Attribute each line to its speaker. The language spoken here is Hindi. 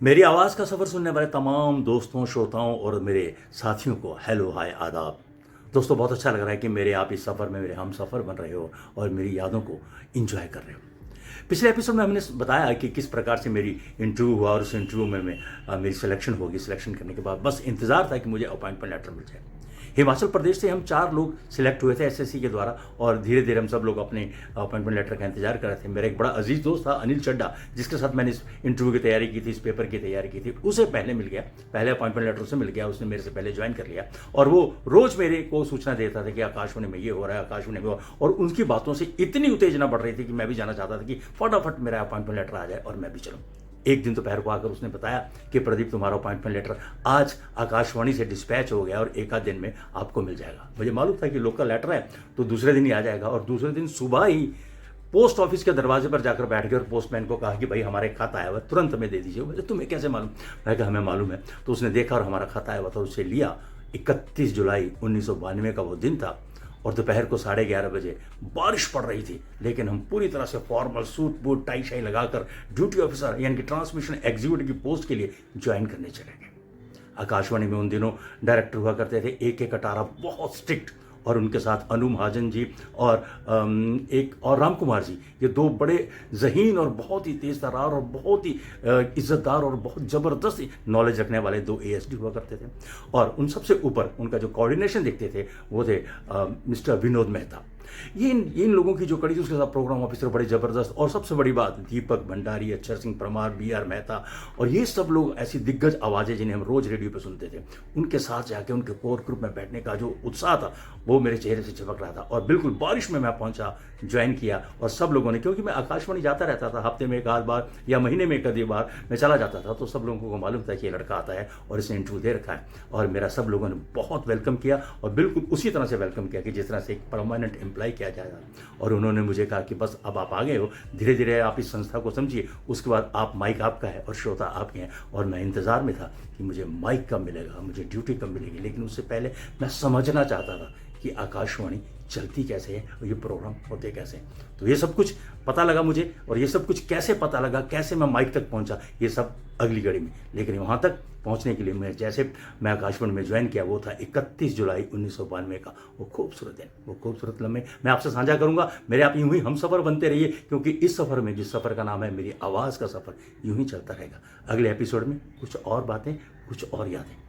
Speaker 1: मेरी आवाज़ का सफ़र सुनने वाले तमाम दोस्तों, श्रोताओं और मेरे साथियों को हेलो, हाय, आदाब। दोस्तों, बहुत अच्छा लग रहा है कि मेरे आप इस सफ़र में मेरे हमसफ़र बन रहे हो और मेरी यादों को एंजॉय कर रहे हो। पिछले एपिसोड में हमने बताया कि किस प्रकार से मेरी इंटरव्यू हुआ और उस इंटरव्यू में मेरी सिलेक्शन होगी। सिलेक्शन करने के बाद बस इंतज़ार था कि मुझे अपॉइंटमेंट लेटर मिल जाए। हिमाचल प्रदेश से हम 4 लोग सिलेक्ट हुए थे एसएससी के द्वारा और धीरे-धीरे हम सब लोग अपने अपॉइंटमेंट लेटर का इंतजार कर रहे थे। मेरा एक बड़ा अजीज़ दोस्त था अनिल चड्ढा, जिसके साथ मैंने इस इंटरव्यू की तैयारी की थी, इस पेपर की तैयारी की थी। उसे पहले मिल गया, पहले अपॉइंटमेंट लेटर उसे मिल गया, उसने मेरे से पहले ज्वाइन कर लिया और वो रोज़ मेरे को सूचना देता था कि आकाशवाणी में ये हो रहा है, आकाशवाणी में और उनकी बातों से इतनी उत्तेजना बढ़ रही थी कि मैं भी जाना चाहता था कि फटाफट मेरा अपॉइंटमेंट लेटर आ जाए और मैं भी चलूँ। एक दिन दोपहर को आकर उसने बताया कि प्रदीप, तुम्हारा अपॉइंटमेंट लेटर आज आकाशवाणी से डिस्पैच हो गया और एक आध दिन में आपको मिल जाएगा। मुझे मालूम था कि लोकल लेटर है तो दूसरे दिन ही आ जाएगा और दूसरे दिन सुबह ही पोस्ट ऑफिस के दरवाजे पर जाकर बैठ गए और पोस्टमैन को कहा कि भाई हमारे खाता आया हुआ तुरंत हमें दे दीजिए। बोले तुम्हें कैसे मालूम? मैं कहा हमें मालूम है। तो उसने देखा और हमारा खाता आया हुआ था, उसे लिया। 31 जुलाई 1992 का वो दिन था और दोपहर को 11:30 बजे बारिश पड़ रही थी, लेकिन हम पूरी तरह से फॉर्मल सूट बूट टाई शाई लगाकर ड्यूटी ऑफिसर यानी कि ट्रांसमिशन एग्जीक्यूटिव की पोस्ट के लिए ज्वाइन करने चले गए। आकाशवाणी में उन दिनों डायरेक्टर हुआ करते थे AK कटारा, बहुत स्ट्रिक्ट, और उनके साथ अनु महाजन जी और एक और राम कुमार जी, ये 2 बड़े ज़हीन और बहुत ही तेज़ तर्रार और बहुत ही इज़्ज़तदार और बहुत ज़बरदस्त नॉलेज रखने वाले 2 ASD हुआ करते थे। और उन सबसे ऊपर उनका जो कोऑर्डिनेशन देखते थे वो थे मिस्टर विनोद मेहता। ये इन लोगों की जो कड़ी थी, उसके साथ प्रोग्राम ऑफिसर बड़े ज़बरदस्त, और सबसे बड़ी बात दीपक भंडारी, अक्षर सिंह परमार, BR मेहता, और ये सब लोग ऐसी दिग्गज आवाज़ें जिन्हें हम रोज़ रेडियो पे सुनते थे, उनके साथ जाके उनके कोर ग्रुप में बैठने का जो उत्साह था वो मेरे चेहरे से चिपक रहा था। और बिल्कुल बारिश में मैं पहुंचा, ज्वाइन किया और सब लोगों ने, क्योंकि मैं आकाशवाणी जाता रहता था, हफ्ते में एक आध बार या महीने में एक आधी बार मैं चला जाता था, तो सब लोगों को मालूम था कि ये लड़का आता है और इसने इंटरव्यू दे रखा है। और मेरा सब लोगों ने बहुत वेलकम किया और बिल्कुल उसी तरह से वेलकम किया कि जिस तरह से एक परमानेंट एम्प्लॉय किया जाएगा। और उन्होंने मुझे कहा कि बस अब आप आ गए हो, धीरे धीरे आप इस संस्था को समझिए, उसके बाद आप माइक आपका है और श्रोता आपके हैं। और मैं इंतज़ार में था कि मुझे माइक कब मिलेगा, मुझे ड्यूटी कब मिलेगी, लेकिन उससे पहले मैं समझना चाहता था कि आकाशवाणी चलती कैसे है और ये प्रोग्राम होते कैसे हैं। तो ये सब कुछ पता लगा मुझे, और ये सब कुछ कैसे पता लगा, कैसे मैं माइक तक पहुंचा, ये सब अगली कड़ी में। लेकिन वहाँ तक पहुंचने के लिए मैं आकाशवाणी में ज्वाइन किया, वो था 31 जुलाई 1992 का वो खूबसूरत दिन, वो खूबसूरत लम्हे मैं आपसे साझा करूंगा। मेरे आप यूं ही हम सफ़र बनते रहिए, क्योंकि इस सफ़र में, जिस सफ़र का नाम है मेरी आवाज़ का सफ़र, यूं ही चलता रहेगा। अगले एपिसोड में कुछ और बातें, कुछ और यादें।